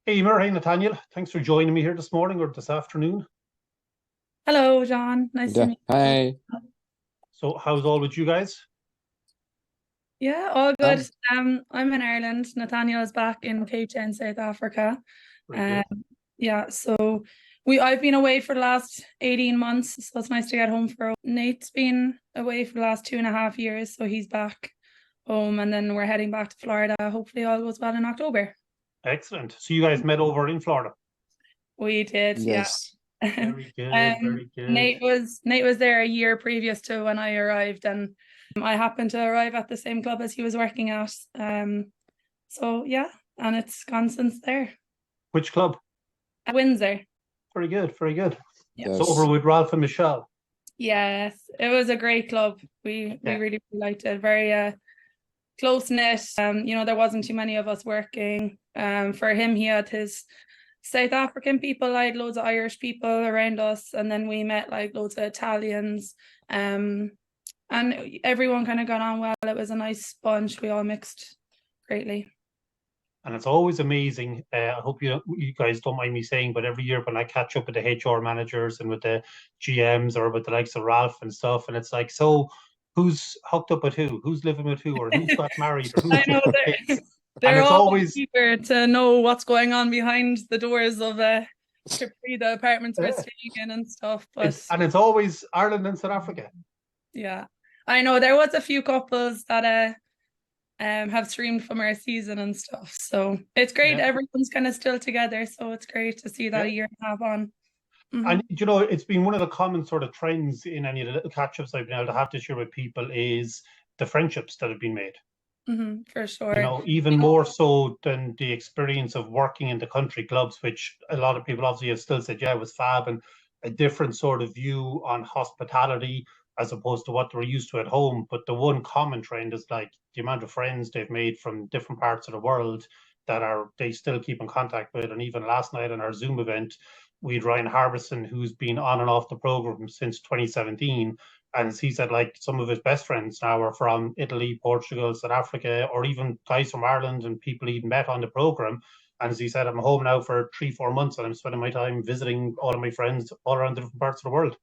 Hey, Eimear, hey, Nataneal. Thanks for joining me here this morning or this afternoon. Hello, John. Nice to Yeah. meet you. Hi. So, how's all with you guys? Yeah, all good. Um, I'm in Ireland. Nathaniel is back in Cape Town, South Africa. Very Um, good. yeah, so I've been away for the last 18 months, so it's nice to get home for Nate's been away for the last 2.5 years, so he's back home, and then we're heading back to Florida. Hopefully all goes well in October. Excellent. So, you guys met over in Florida. We did, yeah. yes. Very good. Very good. Nate was there a year previous to when I arrived, and I happened to arrive at the same club as he was working at. So yeah, and it's gone since there. Which club? At Windsor. Very good. Very good. Yeah. So, over Yes. with Ralph and Michelle. Yes, it was a great club. We Yeah. really liked it. Very close knit. There wasn't too many of us working. For him, he had his South African people. I had loads of Irish people around us, and then we met like loads of Italians. And everyone kind of got on well. It was a nice bunch. We all mixed greatly. And it's always amazing. I hope you guys don't mind me saying, but every year when I catch up with the HR managers and with the GMs or with the likes of Ralph and stuff, and it's like, so who's hooked up with who? Who's living with who? Or who's got married? Or who's I know got they're kids? And they're it's all always, eager to know what's going on behind the doors of Capri, the apartments we're yeah, staying in and stuff. it's But and it's always Ireland and South Africa. yeah, I know there was a few couples that have streamed from our season and stuff. So it's great. Yeah. Everyone's kind of still together. So it's great to see that Yeah. a year and a half on. And it's been one of the common sort of trends in any of the little catch-ups I've been able to have this year with people is the friendships that have been made. For sure. Even more so than the experience of working in the country clubs, which a lot of people obviously have still said, yeah, it was fab, and a different sort of view on hospitality as opposed to what they were used to at home. But the one common trend is like the amount of friends they've made from different parts of the world that they still keep in contact with. And even last night in our Zoom event, we had Ryan Harbison, who's been on and off the program since 2017. And he said, like, some of his best friends now are from Italy, Portugal, South Africa, or even guys from Ireland and people he'd met on the program. And as he said, I'm home now for 3-4 months and I'm spending my time visiting all of my friends all around the different parts of the world.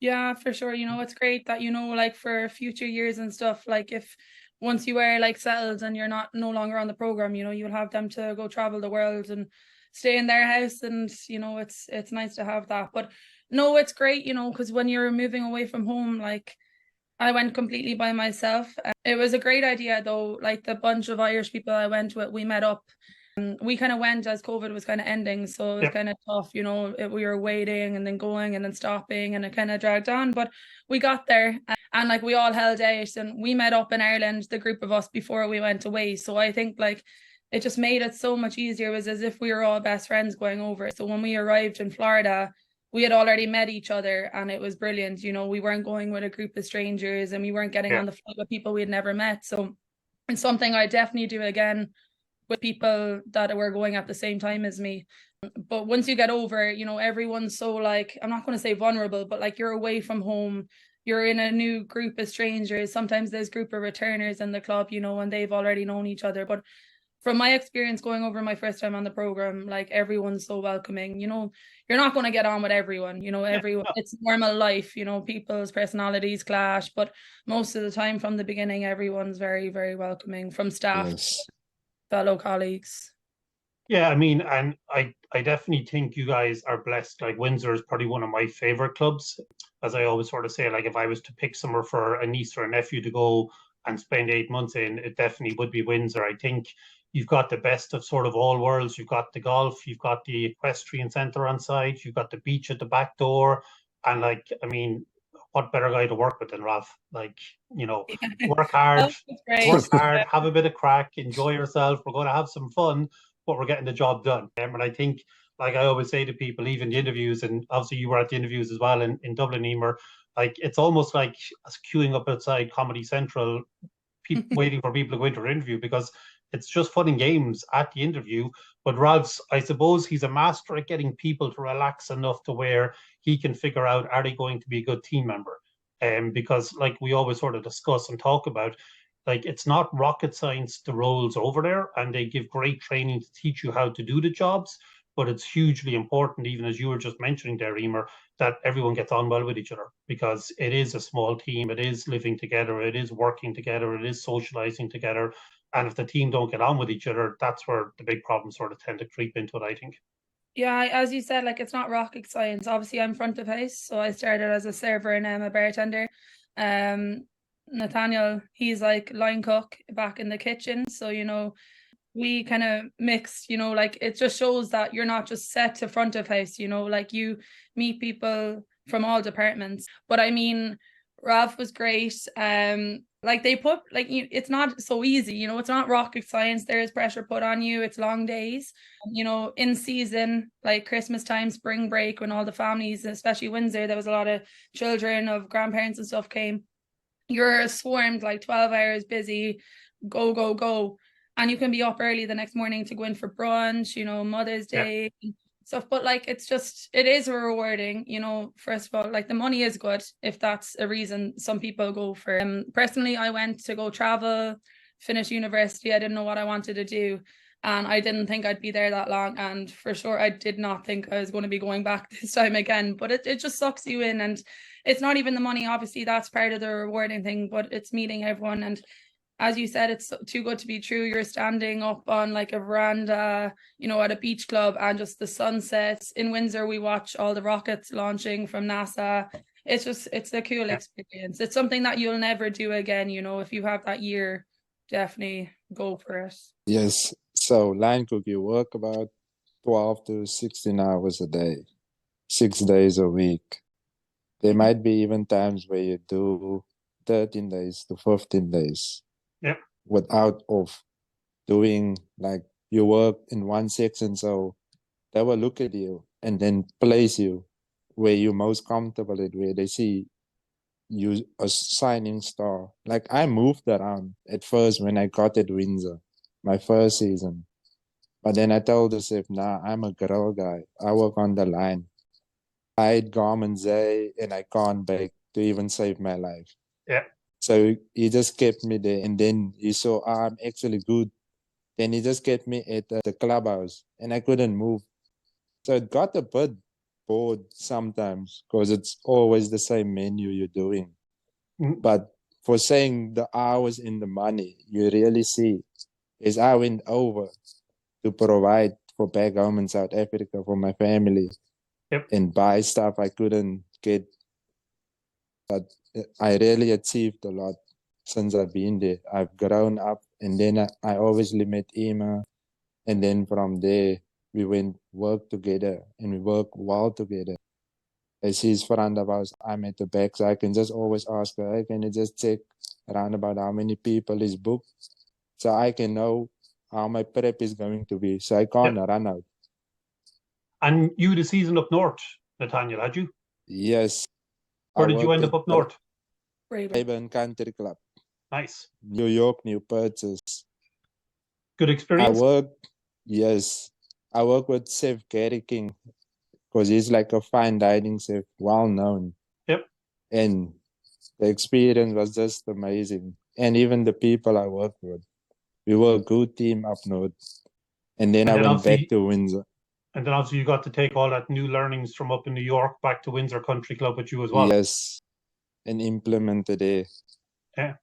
Yeah, for sure. It's great that, like for future years and stuff, like if once you are like settled and you're no longer on the program, you'll have them to go travel the world and stay in their house. And, it's nice to have that. But no, it's great, because when you're moving away from home, like I went completely by myself. It was a great idea though. Like the bunch of Irish people I went with, we met up. We kind of went as COVID was kind of ending, so it was Yep. kind of tough, we were waiting and then going and then stopping, and it kind of dragged on, but we got there, and like we all held out, and we met up in Ireland, the group of us, before we went away. So I think like it just made it so much easier. It was as if we were all best friends going over. So when we arrived in Florida, we had already met each other, and it was brilliant. We weren't going with a group of strangers, and we weren't getting Yeah. on the flight with people we had never met. So it's something I definitely do again with people that were going at the same time as me. But once you get over, everyone's so like, I'm not going to say vulnerable, but like you're away from home, you're in a new group of strangers. Sometimes there's group of returners in the club, and they've already known each other. But from my experience going over my first time on the program, like everyone's so welcoming. You're not going to get on with everyone. Everyone, it's normal life. People's personalities clash, but most of the time from the beginning, everyone's very, very welcoming, from staff Yes. to fellow colleagues. Yeah, I mean, and I definitely think you guys are blessed. Like Windsor is probably one of my favorite clubs. As I always sort of say, like if I was to pick somewhere for a niece or a nephew to go and spend 8 months in, it definitely would be Windsor. I think you've got the best of sort of all worlds. You've got the golf, you've got the equestrian centre on site, you've got the beach at the back door. And like, I mean, what better guy to work with than Ralph? Like, work hard, have a bit of crack, enjoy yourself. We're going to have some fun, but we're getting the job done. And I think, like I always say to people, even the interviews, and obviously you were at the interviews as well in Dublin, Eimear, like it's almost like queuing up outside Comedy Central, waiting for people to go into an interview, because it's just fun and games at the interview. But Ralph's, I suppose he's a master at getting people to relax enough to where he can figure out, are they going to be a good team member? Because like we always sort of discuss and talk about, Like, it's not rocket science, the roles over there, and they give great training to teach you how to do the jobs. But it's hugely important, even as you were just mentioning there, Eimear, that everyone gets on well with each other, because it is a small team. It is living together. It is working together. It is socializing together. And if the team don't get on with each other, that's where the big problems sort of tend to creep into it, I think. Yeah, as you said, like it's not rocket science. Obviously, I'm front of house, so I started as a server and I'm a bartender. Nathaniel, he's like line cook back in the kitchen. So, we kind of mixed, like it just shows that you're not just set to front of house, like you meet people from all departments. But I mean, Rav was great. Like they put like it's not so easy, it's not rocket science. There is pressure put on you. It's long days, in season, like Christmas time, spring break, when all the families, especially Windsor, there was a lot of children of grandparents and stuff came. You're swarmed like 12 hours busy, go, go, go. And you can be up early the next morning to go in for brunch, Mother's Day stuff. But like, it is rewarding, first of all, like the money is good if that's a reason some people go for. Personally, I went to go travel, finish university. I didn't know what I wanted to do. And I didn't think I'd be there that long. And for sure, I did not think I was going to be going back this time again. But it just sucks you in. And it's not even the money. Obviously, that's part of the rewarding thing, but it's meeting everyone. And as you said, it's too good to be true. You're standing up on like a veranda, at a beach club, and just the sunsets. In Windsor, we watch all the rockets launching from NASA. It's a cool experience. It's something that you'll never do again. If you have that year, definitely go for it. Yes. So line cook, you work about 12 to 16 hours a day, 6 days a week. There might be even times where you do 13 days to 15 days. Yep. Without off, doing like you work in one section, so they will look at you and then place you where you're most comfortable at, where they see you a shining star. Like I moved around at first when I got at Windsor, my first season. But then I told the chef, nah, I'm a grill guy. I work on the line. I ate garment day and I can't bake to even save my life. Yeah. So he just kept me there, and then he saw I'm actually good. Then he just kept me at the clubhouse, and I couldn't move. So it got a bit bored sometimes because it's always the same menu you're doing. But for saying the hours in the money, you really see is I went over to provide for back home in South Africa for my family and buy stuff I couldn't get. But I really achieved a lot since I've been there. I've grown up, and then I obviously met Eimear, and then from there we went work together, and we work well together. As she's front of us, I'm at the back, so I can just always ask her, hey, can you just check around about how many people is booked, so I can know how my prep is going to be, so I can't run out. And you had a season up north, Nathaniel, had you? Yes. Where did you end up north? Braeburn Country Club. Nice. New York, New Purchase. Good experience? I work with Chef Gary King because he's like a fine dining chef, well known. Yep. And the experience was just amazing. And even the people I worked with. We were a good team up north. And then I went back to Windsor. And then obviously you got to take all that new learnings from up in New York back to Windsor Country Club with you as well. Yes. And implemented it. Yeah.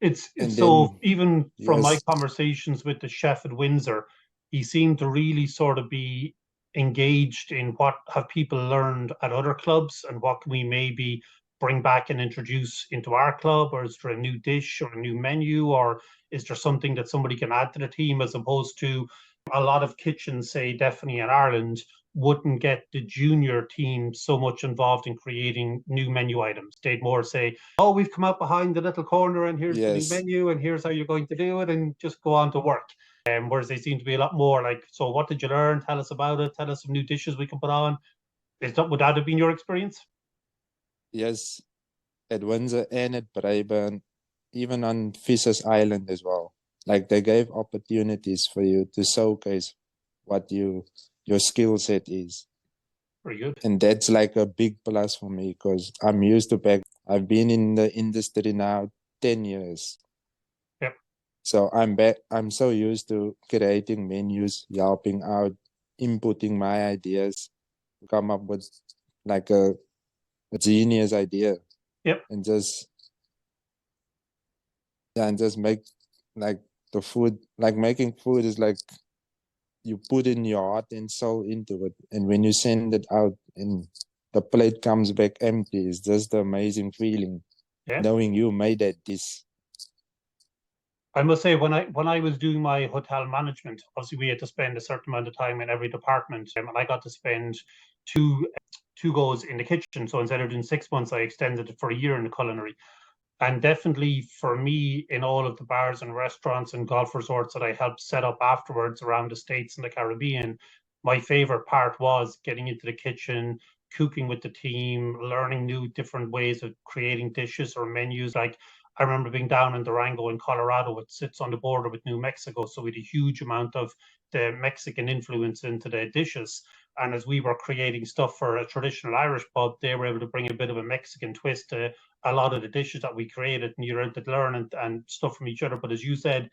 It's so then, even from my conversations with the chef at Windsor, he seemed to really sort of be engaged in what have people learned at other clubs and what can we maybe bring back and introduce into our club, or is there a new dish or a new menu, or is there something that somebody can add to the team, as opposed to a lot of kitchens, say definitely in Ireland, wouldn't get the junior team so much involved in creating new menu items. They'd more say, oh, we've come out behind the little corner and here's the new menu and here's how you're going to do it, and just go on to work. Whereas they seem to be a lot more like, so what did you learn? Tell us about it. Tell us some new dishes we can put on. Would that have been your experience? Yes, at Windsor and at Braeburn, even on Fisher's Island as well. Like they gave opportunities for you to showcase what your skill set is. Very good. And that's like a big plus for me because I'm used to back. I've been in the industry now 10 years. Yep. So I'm back. I'm so used to creating menus, helping out, inputting my ideas, to come up with like a genius idea. Yep. And just make like the food. Like making food is like you put in your heart and soul into it, and when you send it out and the plate comes back empty, it's just the amazing feeling. Yeah. Knowing you made that dish. I must say, when I was doing my hotel management, obviously we had to spend a certain amount of time in every department, and I got to spend two goes in the kitchen. So instead of doing 6 months, I extended it for a year in the culinary. And definitely for me, in all of the bars and restaurants and golf resorts that I helped set up afterwards around the States and the Caribbean, my favorite part was getting into the kitchen, cooking with the team, learning new different ways of creating dishes or menus. Like I remember being down in Durango in Colorado, it sits on the border with New Mexico. So we had a huge amount of the Mexican influence into the dishes. And as we were creating stuff for a traditional Irish pub, they were able to bring a bit of a Mexican twist to a lot of the dishes that we created, and you're able to learn and stuff from each other. But as you said,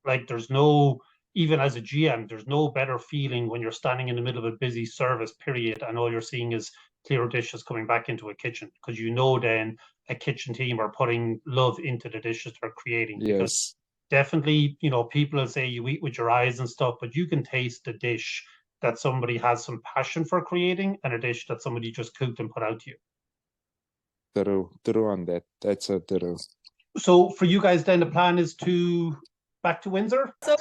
like there's no, even as a GM, there's no better feeling when you're standing in the middle of a busy service period and all you're seeing is clear dishes coming back into a kitchen, because you know then a kitchen team are putting love into the dishes they're creating. Because Yes. definitely, you know, people will say you eat with your eyes and stuff, but you can taste the dish that somebody has some passion for creating and a dish that somebody just cooked and put out to you. True on that. That's so true. So for you guys then the plan is to back to Windsor? So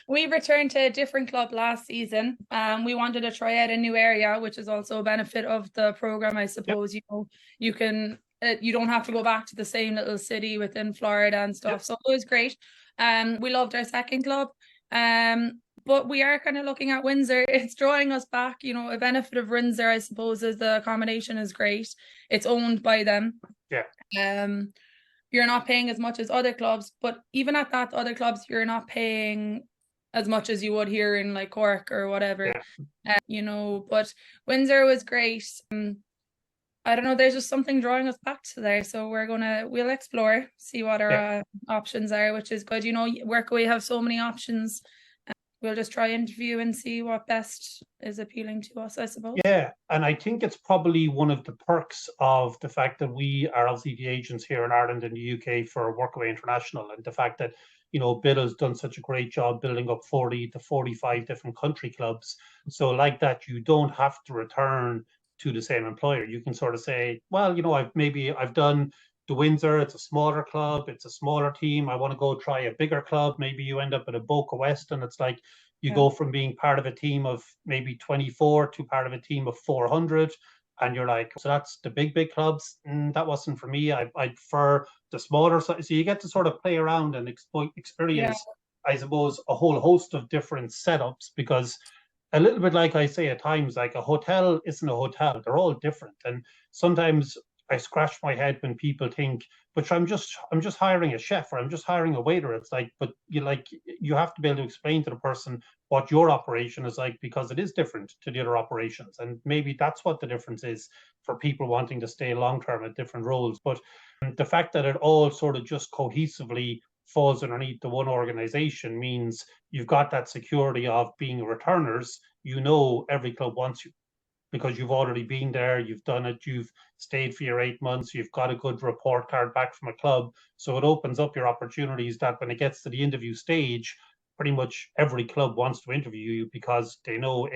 we returned to a different club last season. We wanted to try out a new area, which is also a benefit of the program, I suppose. Yep. You know, you can you don't have to go back to the same little city within Florida and stuff. Yep. So it was great. We loved our second club. But we are kind of looking at Windsor. It's drawing us back. You know, a benefit of Windsor, I suppose, is the accommodation is great. It's owned by them. Yeah. You're not paying as much as other clubs, but even at that other clubs, you're not paying as much as you would here in like Cork or whatever. Yeah. You know, but Windsor was great. I don't know, there's just something drawing us back to there. So we'll explore, see what our options are, which is good. You know, Workaway have so many options. We'll just try interview and see what best is appealing to us, I suppose. Yeah, and I think it's probably one of the perks of the fact that we are obviously the agents here in Ireland and the UK for Workaway International, and the fact that, you know, Bill has done such a great job building up 40 to 45 different country clubs. So like that, you don't have to return to the same employer. You can sort of say, well, you know, I've done the Windsor, it's a smaller club, it's a smaller team. I want to go try a bigger club. Maybe you end up at a Boca West, and it's like you go from being part of a team of maybe 24 to part of a team of 400. And you're like, so that's the big clubs. That wasn't for me. I prefer the smaller size. So you get to sort of play around and experience, I suppose, a whole host of different setups, because a little bit like I say at times, like a hotel isn't a hotel. They're all different. And sometimes I scratch my head when people think, but I'm just hiring a chef or I'm just hiring a waiter. It's like, but you have to be able to explain to the person what your operation is like, because it is different to the other operations. And maybe that's what the difference is for people wanting to stay long term at different roles. But the fact that it all sort of just cohesively falls underneath the one organization means you've got that security of being returners. You know, every club wants you, because you've already been there, you've done it, you've stayed for your 8 months, you've got a good report card back from a club. So it opens up your opportunities that when it gets to the interview stage, pretty much every club wants to interview you, because they know,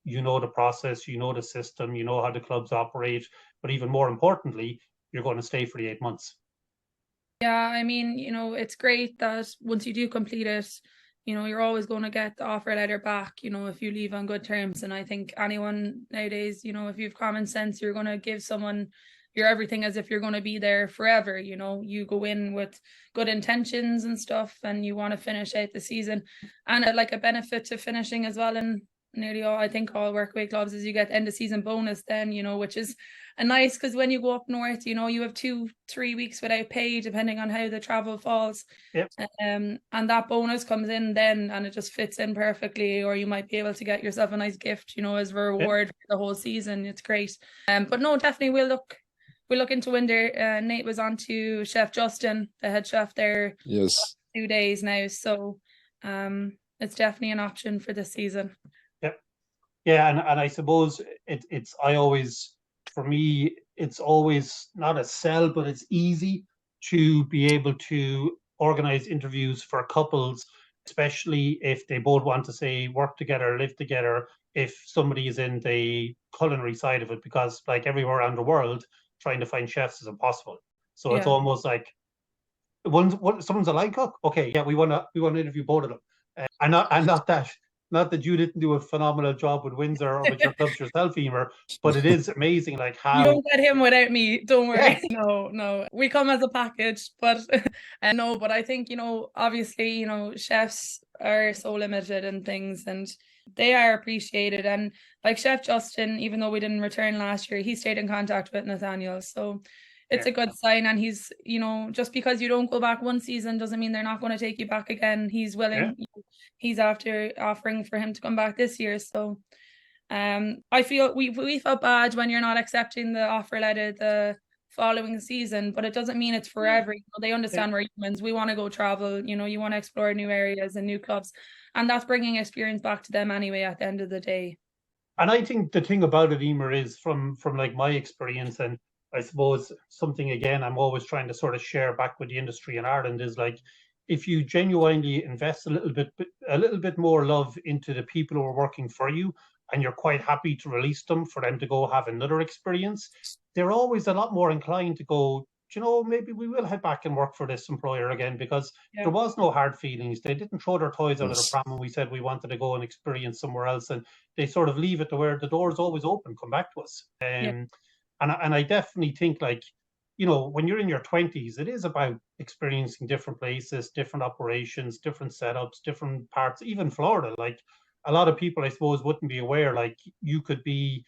you know the process, you know the system, you know how the clubs operate, but even more importantly, you're going to stay for the 8 months. Yeah, I mean, you know, it's great that once you do complete it, you know, you're always going to get the offer letter back, you know, if you leave on good terms. And I think anyone nowadays, you know, if you have common sense, you're going to give someone your everything as if you're going to be there forever. You know, you go in with good intentions and stuff, and you want to finish out the season. And like a benefit to finishing as well in nearly all, I think, all Workaway clubs is you get end of season bonus then, you know, which is a nice, because when you go up north, you know, you have 2-3 weeks without pay depending on how the travel falls. And that bonus comes in then, and it just fits in perfectly. Or you might be able to get yourself a nice gift, you know, as a reward for the whole season. It's great. But no, definitely we'll look into Windsor. Nate was on to Chef Justin, the head chef there. Yes. 2 days now. So it's definitely an option for this season. Yeah, and I suppose for me, it's always not a sell, but it's easy to be able to organize interviews for couples, especially if they both want to say work together, live together, if somebody is in the culinary side of it, because like everywhere around the world, trying to find chefs is impossible. So it's Yeah. almost like someone's a line cook. Okay, yeah, we want to interview both of them, and not that you didn't do a phenomenal job with Windsor or with your clubs yourself, Eimear, but it is amazing like You how don't get him without me, don't worry. Yes. No, we come as a package, but no, but I think, obviously, chefs are so limited in things, and they are appreciated. And like Chef Justin, even though we didn't return last year, he stayed in contact with Nathaniel, so it's a good sign. And he's, just because you don't go back one season doesn't mean they're not going to take you back again. He's willing. He's after offering for him to come back this year, so I feel we felt bad when you're not accepting the offer letter the following season, but it doesn't mean it's forever. They understand we're humans. We want to go travel. You want to explore new areas and new clubs, and that's bringing experience back to them anyway. At the end of the day. And I think the thing about it, Eimear, is from like my experience, and I suppose something again I'm always trying to sort of share back with the industry in Ireland is like, if you genuinely invest a little bit more love into the people who are working for you, and you're quite happy to release them for them to go have another experience, they're always a lot more inclined to go, maybe we will head back and work for this employer again, because there was no hard feelings. They didn't throw their toys out of the pram when we said we wanted to go and experience somewhere else, and they sort of leave it to where the door is always open, come back to us. And I definitely think, like, when you're in your 20s, it is about experiencing different places, different operations, different setups, different parts, even Florida. Like, a lot of people, I suppose, wouldn't be aware, like, you could be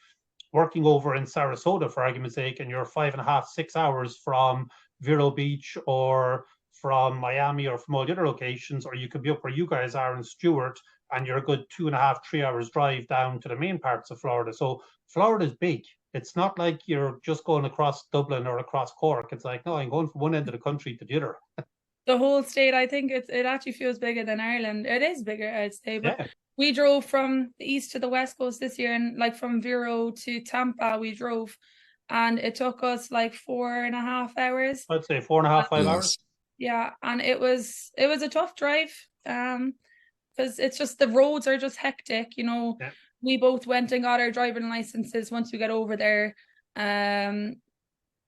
working over in Sarasota, for argument's sake, and you're 5.5, 6 hours from Vero Beach or from Miami or from all the other locations, or you could be up where you guys are in Stewart, and you're a good 2.5, 3 hours drive down to the main parts of Florida. So Florida's big. It's not like you're just going across Dublin or across Cork. It's like, no, I'm going from one end of the country to the other. The whole state, I think it actually feels bigger than Ireland. It is bigger, I'd say, but we drove from the east to the west coast this year, and like from Vero to Tampa we drove, and it took us like 4.5 hours. I'd say 4.5, 5 hours. Yeah, and it was a tough drive, because it's just the roads are just hectic. We both went and got our driving licenses once we got over there.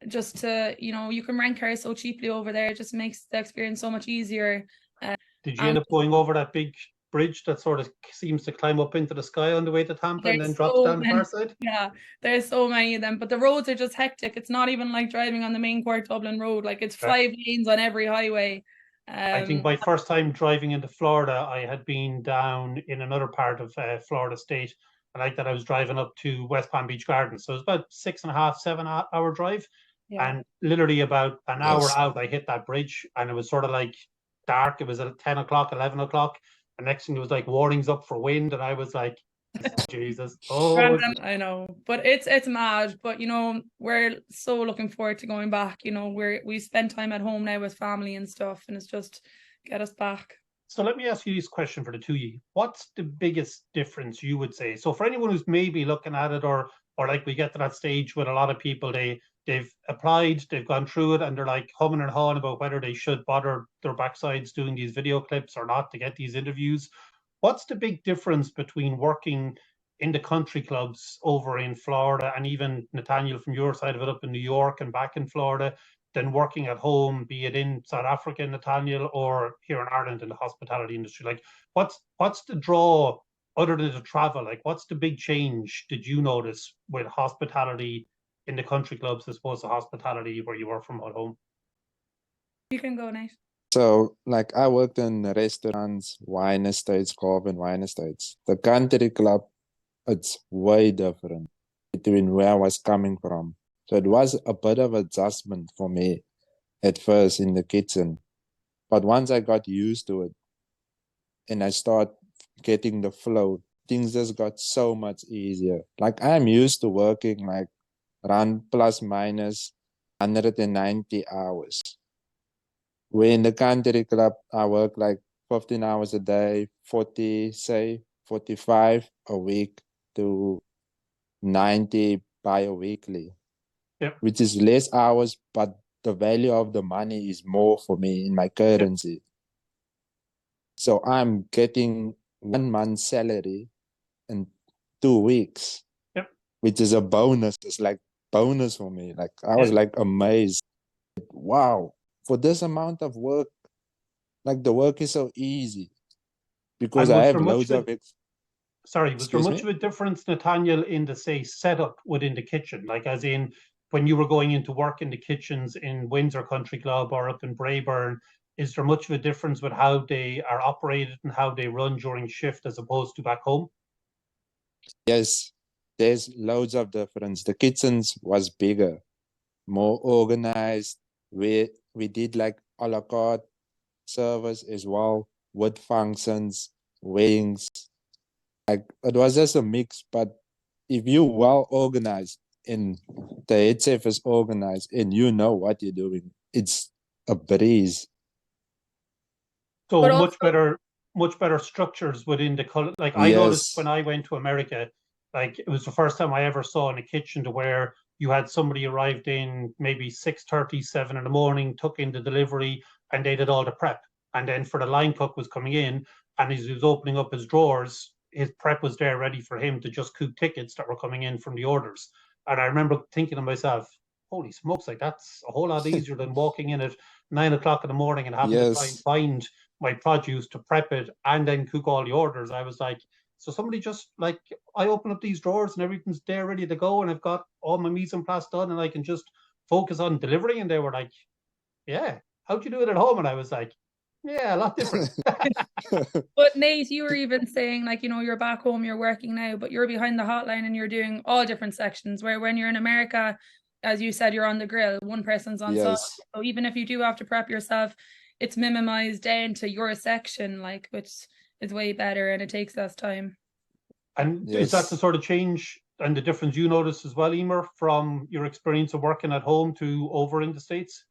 Just to, you can rent cars so cheaply over there. It just makes the experience so much easier. Did you end up going over that big bridge that sort of seems to climb up into the sky on the way to Tampa and then drops down the far side? Yeah, there's so many of them, but the roads are just hectic. It's not even like driving on the main Cork Dublin road. Like, it's 5 lanes on every highway. I think my first time driving into Florida, I had been down in another part of Florida state. And like that, I was driving up to West Palm Beach Gardens. So it was about 6.5, 7 hour drive. And literally about an hour out, I hit that bridge, and it was sort of like dark. It was at 10 o'clock, 11 o'clock. The next thing, it was like warnings up for wind. And I was like, Jesus. Oh, I know, but it's mad. But we're so looking forward to going back. We spend time at home now with family and stuff, and it's just get us back. So let me ask you this question for the two of you. What's the biggest difference you would say? So for anyone who's maybe looking at it, or like we get to that stage with a lot of people, they've applied, they've gone through it, and they're like humming and hawing about whether they should bother their backsides doing these video clips or not to get these interviews. What's the big difference between working in the country clubs over in Florida, and even Nataneal from your side of it up in New York and back in Florida, than working at home, be it in South Africa, Nataneal, or here in Ireland in the hospitality industry? Like, what's the draw other than the travel? Like, what's the big change did you notice with hospitality in the country clubs as opposed to hospitality where you work from at home? You can go, Nate. So, like, I worked in restaurants, wine estates, golf and wine estates. The country club, it's way different between where I was coming from. So it was a bit of adjustment for me at first in the kitchen. But once I got used to it and I start getting the flow, things just got so much easier. Like, I'm used to working like around plus minus 190 hours. We're in the country club. I work like 15 hours a day, 40, say 45 a week to 90 bi-weekly, Yep. which is less hours, but the value of the money is more for me in my currency. So I'm getting 1 month's salary in 2 weeks, Yep. which is a bonus. It's like bonus for me. Like I was like amazed. Wow, for this amount of work, like the work is so easy because And I was have there much loads of of it? ex- Sorry, was there excuse much me? of a difference, Nathaniel, in the say setup within the kitchen? Like as in when you were going into work in the kitchens in Windsor Country Club or up in Braeburn, is there much of a difference with how they are operated and how they run during shift as opposed to back home? Yes, there's loads of difference. The kitchens was bigger, more organized. We did like a la carte service as well with functions, weddings. Like it was just a mix, but if you well organized and the head chef is organized and you know what you're doing, it's a breeze. So But also, much better structures within the color. Like I noticed when Yes, I went to America, like it was the first time I ever saw in a kitchen to where you had somebody arrived in maybe 6:30, 7 in the morning, took in the delivery, and they did all the prep. And then for the line cook was coming in, and as he was opening up his drawers, his prep was there ready for him to just cook tickets that were coming in from the orders. And I remember thinking to myself, holy smokes, like that's a whole lot easier than walking in at 9 o'clock in the morning and having to try and yes, find my produce to prep it and then cook all the orders. I was like, so somebody just like I open up these drawers and everything's there ready to go, and I've got all my mise en place done, and I can just focus on delivering. And they were like, "Yeah, how'd you do it at home?" And I was like, "Yeah, a lot different." but Nate, you were even saying like, you're back home, you're working now, but you're behind the hotline and you're doing all different sections. Where when you're in America, as you said, you're on the grill, one person's on salt. yes, So even if you do have to prep yourself, it's minimized down to your section, like, which is way better and it takes less time. And is that the yes. sort of change and the difference you notice as well, Eimear, from your experience of working at home to over in the States?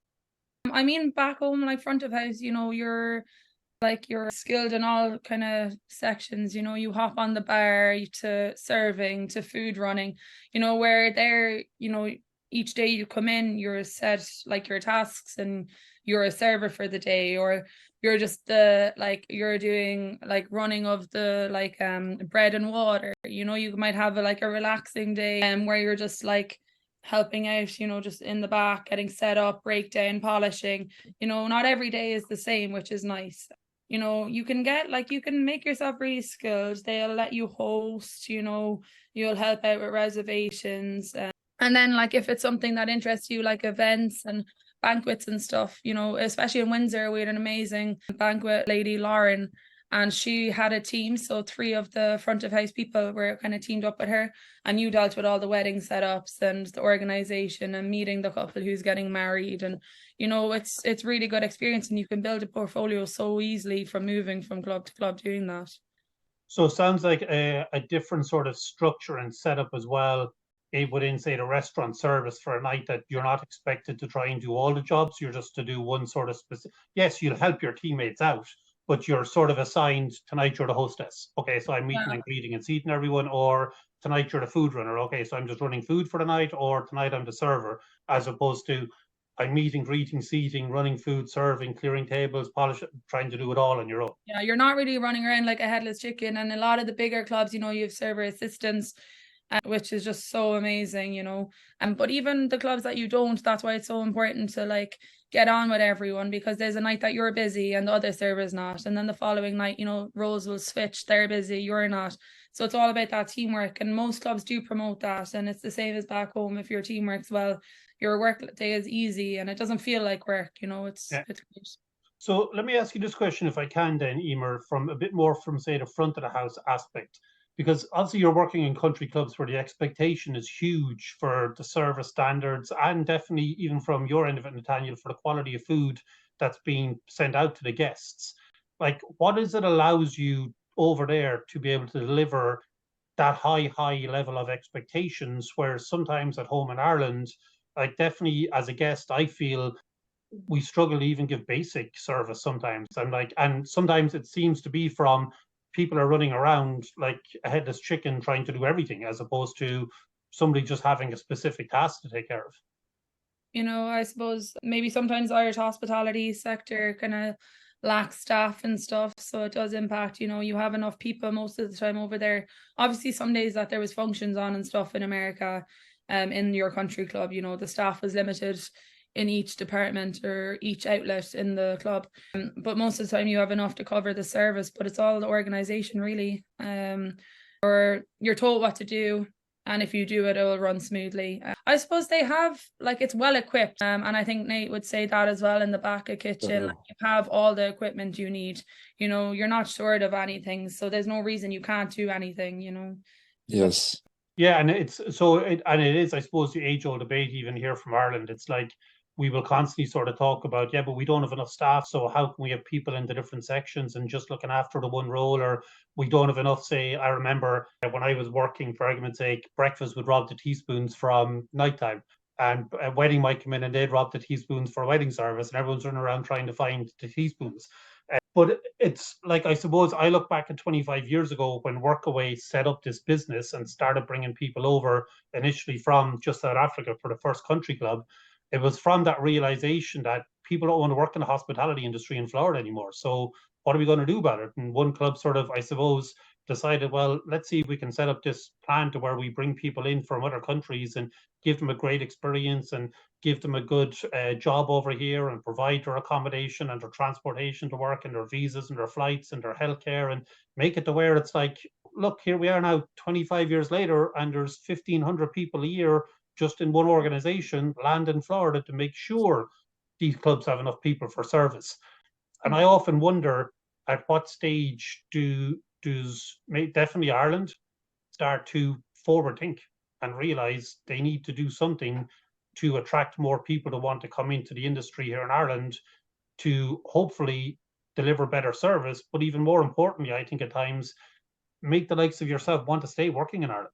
I mean, back home, like front of house, you're skilled in all kind of sections. You hop on the bar to serving to food running, where there, each day you come in, you're set like your tasks and you're a server for the day, or you're just you're doing like running of the bread and water. You might have like a relaxing day where you're just like helping out, just in the back, getting set up, breakdown, polishing. Not every day is the same, which is nice. You can make yourself really skilled. They'll let you host, you'll help out with reservations. And then like if it's something that interests you, like events and banquets and stuff, especially in Windsor, we had an amazing banquet lady, Lauren, and she had a team. So 3 of the front of house people were kind of teamed up with her, and you dealt with all the wedding setups and the organization and meeting the couple who's getting married. And it's really good experience, and you can build a portfolio so easily from moving from club to club doing that. So it sounds like a different sort of structure and setup as well within, say, the restaurant service for a night, that you're not expected to try and do all the jobs. You're just to do one sort of specific. Yes, you'll help your teammates out, but you're sort of assigned tonight you're the hostess. Okay, so I'm meeting Yeah. and greeting and seating everyone, or tonight you're the food runner. Okay, so I'm just running food for the night, or tonight I'm the server, as opposed to I'm meeting, greeting, seating, running food, serving, clearing tables, polish, trying to do it all on your own. Yeah, you're not really running around like a headless chicken. And a lot of the bigger clubs, you have server assistants, which is just so amazing. But even the clubs that you don't, that's why it's so important to like get on with everyone, because there's a night that you're busy and the other server's not, and then the following night, roles will switch, they're busy, you're not. So it's all about that teamwork, and most clubs do promote that. And it's the same as back home. If your team works well, your work day is easy and it doesn't feel like work. Yeah. It's great. So let me ask you this question, if I can, then, Emer, from a bit more from, say, the front of the house aspect, because obviously you're working in country clubs where the expectation is huge for the service standards, and definitely even from your end of it, Nathaniel, for the quality of food that's being sent out to the guests. Like, what is it allows you over there to be able to deliver that high level of expectations, where sometimes at home in Ireland, like definitely as a guest, I feel we struggle to even give basic service sometimes. And sometimes it seems to be from people are running around like a headless chicken trying to do everything, as opposed to somebody just having a specific task to take care of. I suppose maybe sometimes the Irish hospitality sector kind of lacks staff and stuff, so it does impact. You have enough people most of the time over there. Obviously, some days that there was functions on and stuff in America, in your country club, the staff was limited in each department or each outlet in the club. But most of the time you have enough to cover the service, but it's all the organization really. Or you're told what to do, and if you do it, it'll run smoothly. I suppose they have, like, it's well equipped, and I think Nate would say that as well in the back of kitchen. Like, you have all the equipment you need. You're not short of anything, so there's no reason you can't do anything. Yes. Yeah, and it is, I suppose, the age-old debate even here from Ireland. It's like we will constantly sort of talk about, yeah, but we don't have enough staff, so how can we have people in the different sections and just looking after the one role? Or we don't have enough, say, I remember when I was working, for argument's sake, breakfast would rob the teaspoons from nighttime, and a wedding might come in and they'd rob the teaspoons for a wedding service, and everyone's running around trying to find the teaspoons. But it's like, I suppose I look back at 25 years ago when Workaway set up this business and started bringing people over initially from just South Africa for the first country club. It was from that realization that people don't want to work in the hospitality industry in Florida anymore. So what are we going to do about it? And one club sort of, I suppose, decided, well, let's see if we can set up this plan to where we bring people in from other countries and give them a great experience and give them a good job over here and provide their accommodation and their transportation to work and their visas and their flights and their healthcare, and make it to where it's like, look, here we are now 25 years later, and there's 1,500 people a year just in one organization land in Florida to make sure these clubs have enough people for service. And I often wonder at what stage does definitely Ireland start to forward think and realize they need to do something to attract more people to want to come into the industry here in Ireland to hopefully deliver better service, but even more importantly, I think at times make the likes of yourself want to stay working in Ireland.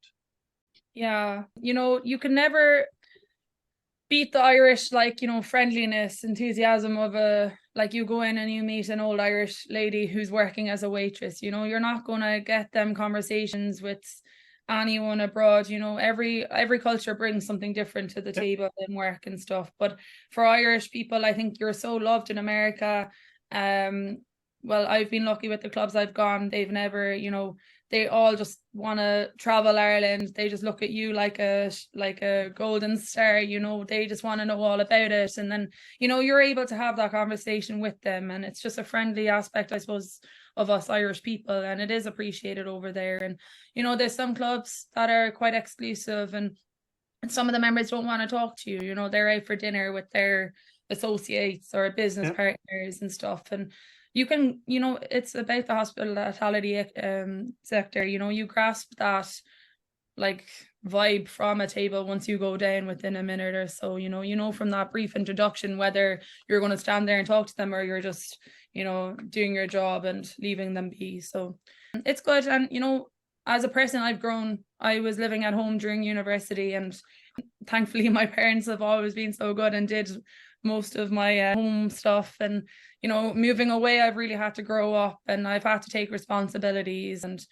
Yeah, you can never beat the Irish, friendliness, enthusiasm of like, you go in and you meet an old Irish lady who's working as a waitress. You're not going to get them conversations with anyone abroad. Every culture brings something different to the table in work and stuff. But for Irish people, I think you're so loved in America. Well, I've been lucky with the clubs I've gone. They've never, they all just want to travel Ireland. They just look at you like a golden star. They just want to know all about it. And then, you're able to have that conversation with them. And it's just a friendly aspect, I suppose, of us Irish people. And it is appreciated over there. And, there's some clubs that are quite exclusive, and some of the members don't want to talk to you. They're out for dinner with their associates or business partners and stuff. And you can, it's about the hospitality sector. You grasp that like vibe from a table once you go down within a minute or so. From that brief introduction whether you're going to stand there and talk to them or you're just doing your job and leaving them be. So it's good. And as a person, I've grown. I was living at home during university, and thankfully my parents have always been so good and did most of my home stuff. And moving away, I've really had to grow up, and I've had to take responsibilities, and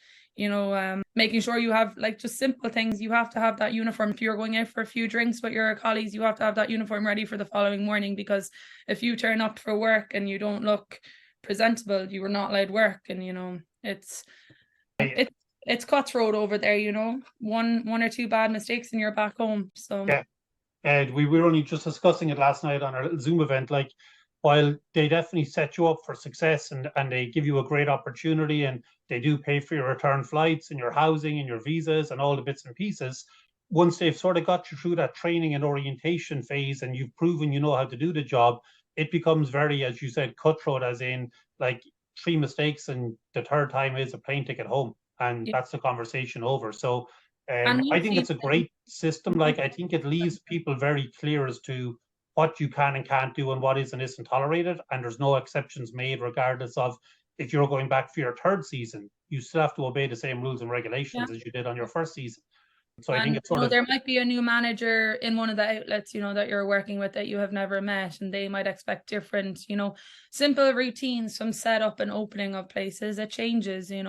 making sure you have, like, just simple things. You have to have that uniform. If you're going out for a few drinks with your colleagues, you have to have that uniform ready for the following morning, because if you turn up for work and you don't look presentable, you were not allowed work. And it's cutthroat over there. One or two bad mistakes and you're back home. So yeah. We were only just discussing it last night on our little Zoom event. Like, while they definitely set you up for success and they give you a great opportunity, and they do pay for your return flights and your housing and your visas and all the bits and pieces, once they've sort of got you through that training and orientation phase and you've proven you know how to do the job, it becomes very, as you said, cutthroat, as in, like, 3 mistakes and the third time is a plane ticket home, and that's the conversation over. So I think it's a great system. Like, I think it leaves people very clear as to what you can and can't do and what is and isn't tolerated. And there's no exceptions made, regardless of if you're going back for your third season, you still have to obey the same rules and regulations as you did on your first season. So I think And it's sort of there might be a new manager in one of the outlets, that you're working with that you have never met, and they might expect different, simple routines from setup and opening of places. It changes, and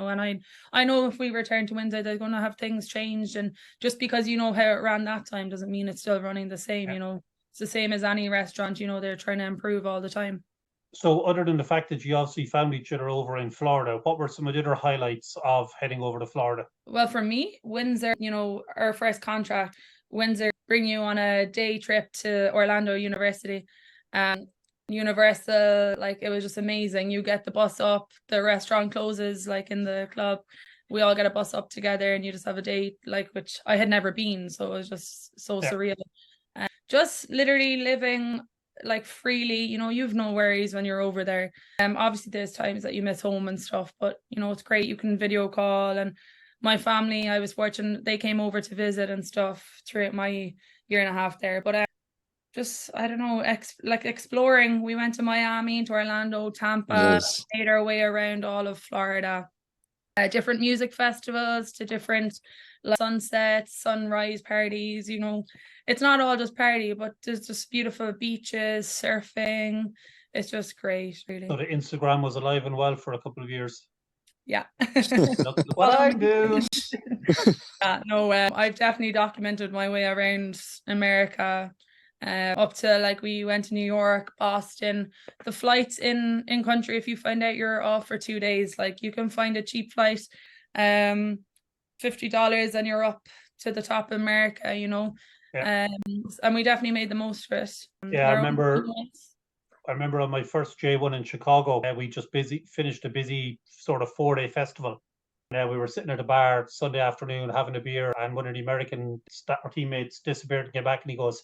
I know if we return to Windsor, they're going to have things changed, and just because you know how it ran that time doesn't mean it's still running the same. It's the same as any restaurant. They're trying to improve all the time. So other than the fact that you obviously found each other over in Florida, what were some of the other highlights of heading over to Florida? Well, for me, Windsor, our first contract, Windsor bring you on a day trip to Orlando University. Universal, like, it was just amazing. You get the bus up, the restaurant closes like in the club. We all get a bus up together and you just have a date, like, which I had never been. So it was just so surreal. Just literally living like freely, you've no worries when you're over there. Obviously there's times that you miss home and stuff, but it's great. You can video call, and my family, I was fortunate, they came over to visit and stuff throughout my year and a half there. But just, I don't know, exploring. We went to Miami, to Orlando, Tampa, Yes. made our way around all of Florida. Different music festivals to different sunsets, sunrise parties. It's not all just party, but there's just beautiful beaches, surfing. It's just great, really. So the Instagram was alive and well for a couple of years. Yeah. Look what I'm doing. No, I've definitely documented my way around America. Up to, like, we went to New York, Boston. The flights in country, if you find out you're off for 2 days, like, you can find a cheap flight, $50, and you're up to the top of America, Yeah. And we definitely made the most of it. Yeah, I remember on my first J1 in Chicago, we just finished a busy sort of 4-day festival. We were sitting at a bar Sunday afternoon having a beer, and one of the American teammates disappeared and came back, and he goes,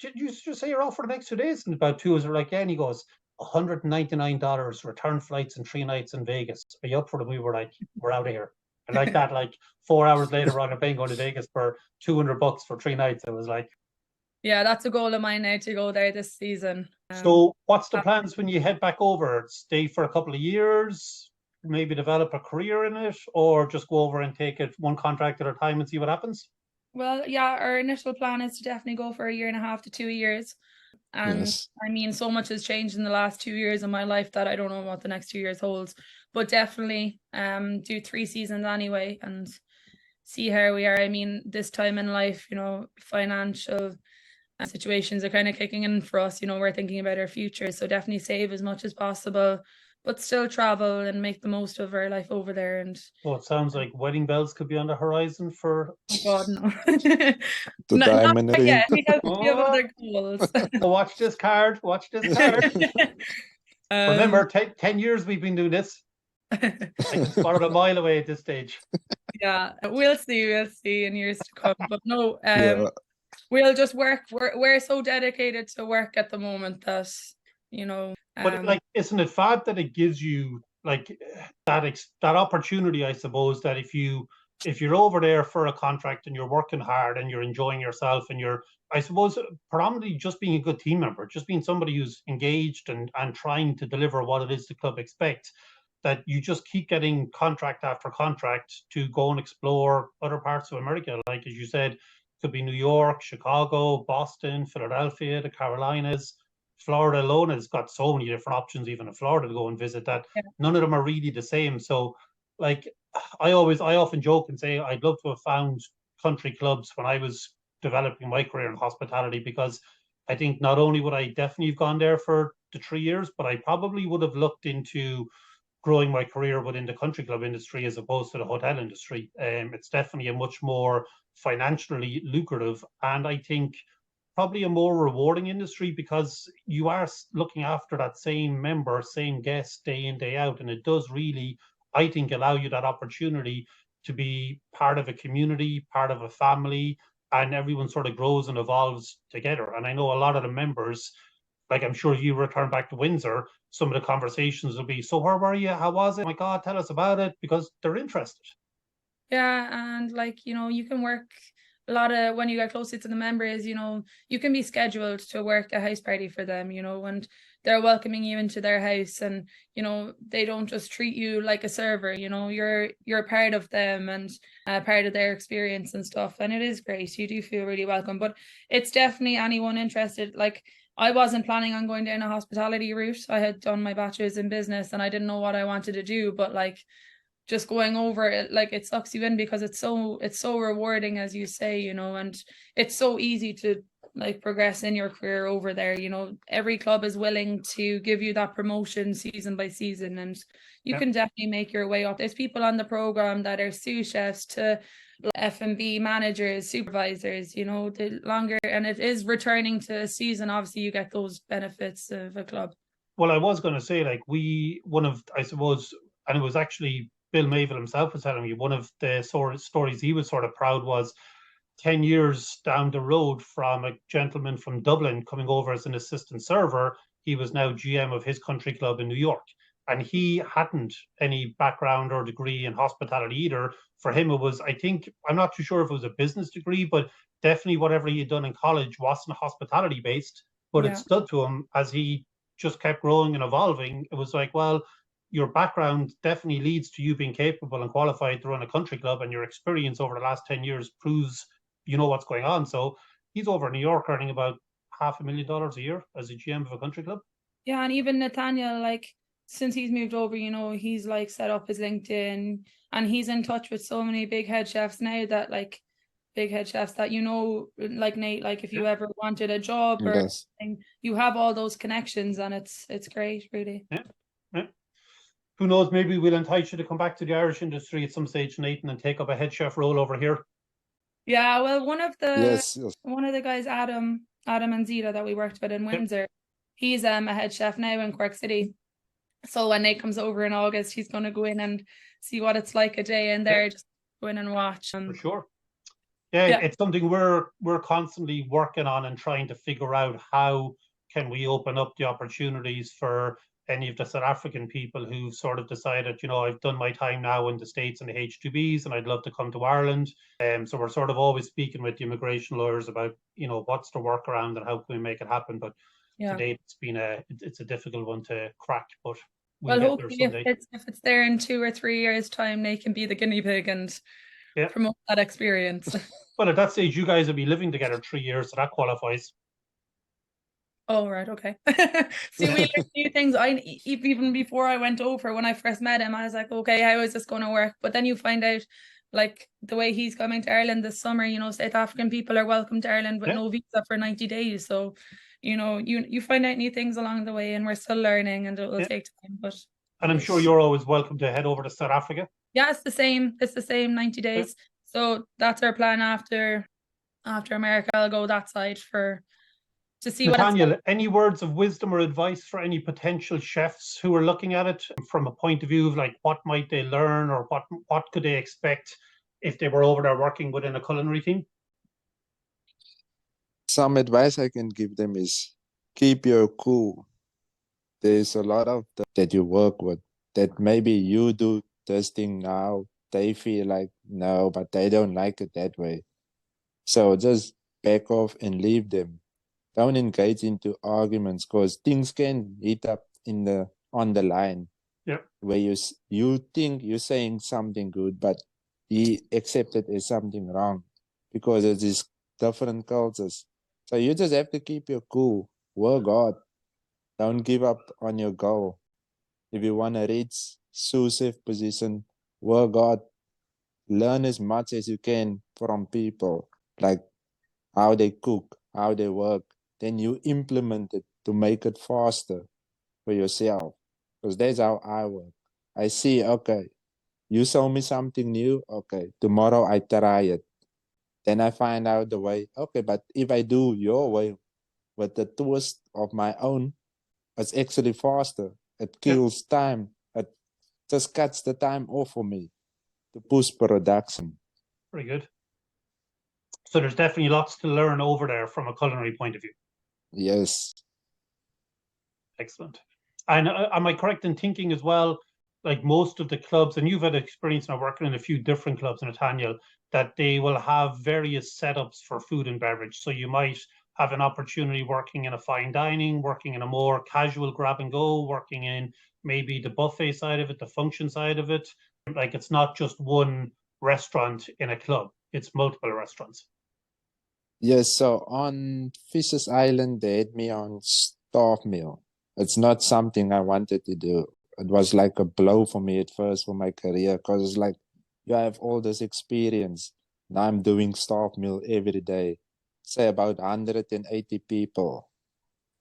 "Did you just say you're off for the next 2 days?" And about two of us were like, "Yeah." And he goes, $199 return flights and 3 nights in Vegas. Are you up for them? We were like, "We're out of here." And like that, like 4 hours later, we're on a plane going to Vegas for $200 for 3 nights. It was like, yeah, that's a goal of mine now, to go there this season. So what's the plans when you head back over? Stay for a couple of years, maybe develop a career in it, or just go over and take it one contract at a time and see what happens? Well, yeah, our initial plan is to definitely go for 1.5 to 2 years. And Yes. I mean, so much has changed in the last 2 years of my life that I don't know what the next 2 years holds. But definitely do 3 seasons anyway and see how we are. I mean, this time in life, financial situations are kind of kicking in for us. We're thinking about our future. So definitely save as much as possible, but still travel and make the most of our life over there. And Well, it sounds like wedding bells could be on the horizon for. oh God, no. The diamond not ring. yet. We have Oh. other goals. Watch this card. Watch this card. Remember, 10 years we've been doing this. I can spot it a mile away at this stage. Yeah, we'll see in years to come. But no, Yeah. we'll just work. We're so dedicated to work at the moment that, But like, isn't it fab that it gives you like that opportunity? I suppose that if you're over there for a contract and you're working hard and you're enjoying yourself and you're, I suppose, predominantly just being a good team member, just being somebody who's engaged and trying to deliver what it is the club expects, that you just keep getting contract after contract to go and explore other parts of America. Like, as you said, it could be New York, Chicago, Boston, Philadelphia, the Carolinas. Florida alone has got so many different options, even in Florida, to go and visit, that none of them are really the same. So, like, I often joke and say I'd love to have found country clubs when I was developing my career in hospitality, because I think not only would I definitely have gone there for the 3 years, but I probably would have looked into growing my career within the country club industry as opposed to the hotel industry. It's definitely a much more financially lucrative, and I think probably a more rewarding industry, because you are looking after that same member, same guest day in, day out. And it does really, I think, allow you that opportunity to be part of a community, part of a family, and everyone sort of grows and evolves together. And I know a lot of the members, like, I'm sure you return back to Windsor, some of the conversations will be, "So where were you? How was it? Oh my God, tell us about it," because they're interested. Yeah, and like, you can work a lot of, when you get closer to the members, you can be scheduled to work a house party for them, and they're welcoming you into their house, and you know, they don't just treat you like a server. You know, you're part of them and part of their experience and stuff, and it is great. You do feel really welcome. But it's definitely anyone interested. Like, I wasn't planning on going down a hospitality route. I had done my bachelor's in business and I didn't know what I wanted to do, but like, just going over it, like, it sucks you in because it's so rewarding, as you say, you know, and it's so easy to like progress in your career over there. You know, every club is willing to give you that promotion season by season, and you can definitely make your way up. There's people on the program that are sous chefs to F&B managers, supervisors, you know, the longer, and it is returning to a season, obviously you get those benefits of a club. Well, I was going to say, like, I suppose, and it was actually Bill Mayville himself was telling me, one of the stories he was sort of proud was 10 years down the road from a gentleman from Dublin coming over as an assistant server. He was now GM of his country club in New York. And he hadn't any background or degree in hospitality either. For him, it was, I think, I'm not too sure if it was a business degree, but definitely whatever he had done in college wasn't hospitality based, but it stood to him as he just kept growing and evolving. It was like, well, your background definitely leads to you being capable and qualified to run a country club, and your experience over the last 10 years proves you know what's going on. So he's over in New York earning about $500,000 a year as a GM of a country club. Yeah, and even Nataneal, like, since he's moved over, you know, he's like set up his LinkedIn and he's in touch with so many big head chefs now that, like, big head chefs that, you know, like Nate, like if you ever wanted a job or anything, you have all those connections, and it's great, really. Yeah. Who knows, maybe we'll entice you to come back to the Irish industry at some stage, Nathan, and take up a head chef role over here. Yeah, well, one of the guys, Adam and Zita, that we worked with in Windsor, he's a head chef now in Cork City. So when Nate comes over in August, he's going to go in and see what it's like a day in there, just go in and watch. For sure. Yeah, it's something we're constantly working on and trying to figure out how can we open up the opportunities for any of the South African people who've sort of decided, you know, I've done my time now in the States and the H2Bs and I'd love to come to Ireland. So we're sort of always speaking with the immigration lawyers about, you know, what's the workaround and how can we make it happen. But to date, it's a difficult one to crack, but well, hopefully if it's there in 2 or 3 years' time, they can be the guinea pig and promote that experience. Well, at that stage, you guys will be living together 3 years, so that qualifies. Oh, right, okay. See, we learned new things. Even before I went over, when I first met him, I was like, okay, how is this going to work? But then you find out, like, the way he's coming to Ireland this summer, you know, South African people are welcome to Ireland with no visa for 90 days. So, you know, you find out new things along the way, and we're still learning, and it will take time. But and I'm sure you're always welcome to head over to South Africa. Yeah, it's the same. It's the same 90 days. So that's our plan after America. I'll go that side to see Nataneal, any words of wisdom or advice for any potential chefs who are looking at it from a point of view of, like, what might they learn, or what could they expect if they were over there working within a culinary team? Some advice I can give them is keep your cool. There's a lot of that you work with that maybe you do this thing now, they feel like no, but they don't like it that way. So just back off and leave them. Don't engage into arguments, because things can heat up on the line. Where you think you're saying something good, but he accepted as something wrong because it is different cultures. So you just have to keep your cool, work hard, don't give up on your goal. If you want to reach sous chef position, work hard, learn as much as you can from people, like how they cook, how they work. Then you implement it to make it faster for yourself. Because that's how I work. I see, okay, you show me something new, okay, tomorrow I try it. Then I find out the way, okay, but if I do your way with the twist of my own, it's actually faster. It kills time. It just cuts the time off for me to push production. Very good. So there's definitely lots to learn over there from a culinary point of view. Yes. Excellent. And am I correct in thinking as well, like most of the clubs, and you've had experience now working in a few different clubs in Nataneal, that they will have various setups for food and beverage. So you might have an opportunity working in a fine dining, working in a more casual grab and go, working in maybe the buffet side of it, the function side of it. Like, it's not just one restaurant in a club, it's multiple restaurants. Yes, so on Fisher's Island, they had me on staff meal. It's not something I wanted to do. It was like a blow for me at first for my career, because it's like, you have all this experience. Now I'm doing staff meal every day. Say about 180 people,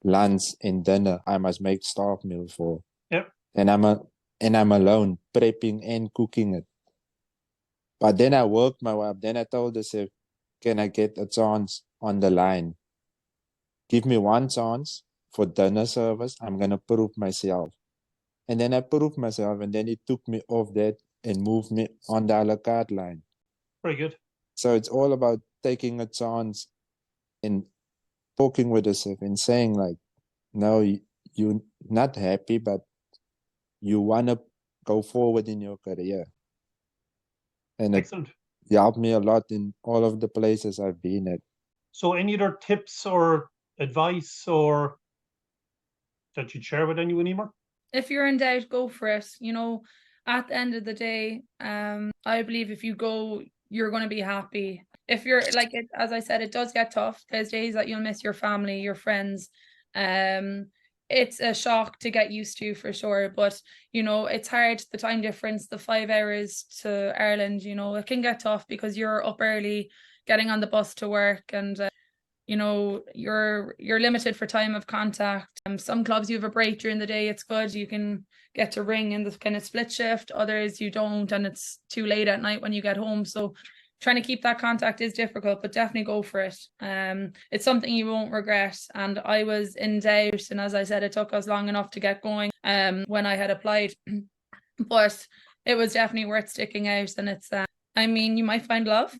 lunch and dinner, I must make staff meal for. Yep. And I'm alone prepping and cooking it. But then I worked my way up. Then I told the chef, can I get a chance on the line? Give me one chance for dinner service. I'm going to prove myself. And then I proved myself, and then he took me off that and moved me on the a la carte line. Very good. So it's all about taking a chance and talking with the chef and saying like, no, you're not happy, but you want to go forward in your career. And Excellent. it helped me a lot in all of the places I've been at. So any other tips or advice or that you'd share with anyone, Eimear? If you're in doubt, go for it. You know, at the end of the day, I believe if you go, you're going to be happy. If you're like it, as I said, it does get tough. There's days that you'll miss your family, your friends. It's a shock to get used to for sure, but you know, it's hard, the time difference, the 5 hours to Ireland, you know, it can get tough because you're up early getting on the bus to work, and you know, you're limited for time of contact. Some clubs you have a break during the day, it's good, you can get to ring in the kind of split shift. Others you don't, and it's too late at night when you get home. So trying to keep that contact is difficult, but definitely go for it. It's something you won't regret. And I was in doubt, and as I said, it took us long enough to get going when I had applied, but it was definitely worth sticking out. And it's I mean, you might find love,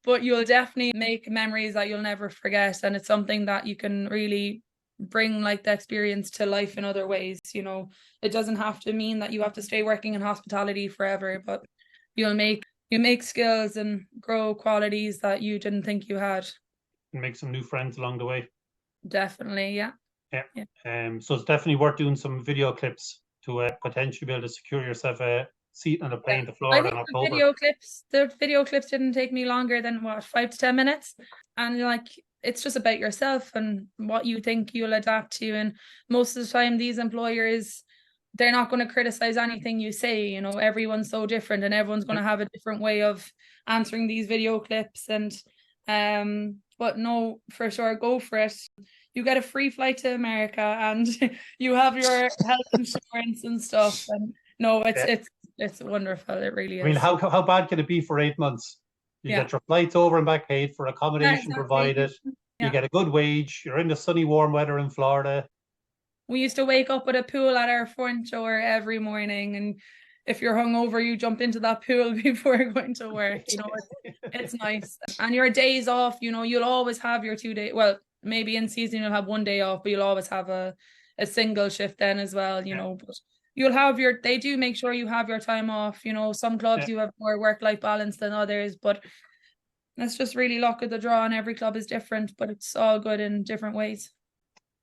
but you'll definitely make memories that you'll never forget. And it's something that you can really bring like the experience to life in other ways. You know, it doesn't have to mean that you have to stay working in hospitality forever, but you'll make skills and grow qualities that you didn't think you had. And make some new friends along the way. Definitely, yeah. So it's definitely worth doing some video clips to potentially be able to secure yourself a seat on a plane to Florida in October. The video clips didn't take me longer than 5 to 10 minutes, and like, it's just about yourself and what you think you'll adapt to. And most of the time these employers, they're not going to criticize anything you say. You know, everyone's so different, and everyone's going to have a different way of answering these video clips. And but no, for sure, go for it. You get a free flight to America, and you have your health insurance and stuff. And no, it's wonderful. It really is. I mean, how bad can it be for 8 months? You get your flights over and back paid for, accommodation provided. You get a good wage. You're in the sunny, warm weather in Florida. We used to wake up with a pool at our front door every morning, and if you're hungover, you jump into that pool before going to work. You know, it's nice. And your days off, you know, you'll always have your 2 days. Well, maybe in season you'll have 1 day off, but you'll always have a single shift then as well. You know, but you'll have they do make sure you have your time off. You know, some clubs you have more work-life balance than others, but that's just really luck of the draw, and every club is different, but it's all good in different ways.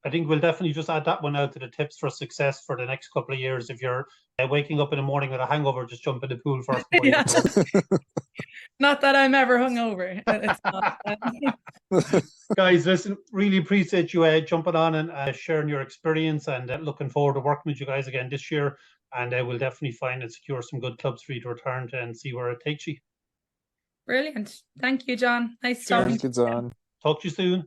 I think we'll definitely just add that one out to the tips for success for the next couple of years. If you're waking up in the morning with a hangover, just jump in the pool first. Not that I'm ever hungover. It's not. Guys, listen, really appreciate you jumping on and sharing your experience, and looking forward to working with you guys again this year. And we'll definitely find and secure some good clubs for you to return to and see where it takes you. Brilliant. Thank you, John. Nice talking. Thank you, John. Talk to you soon.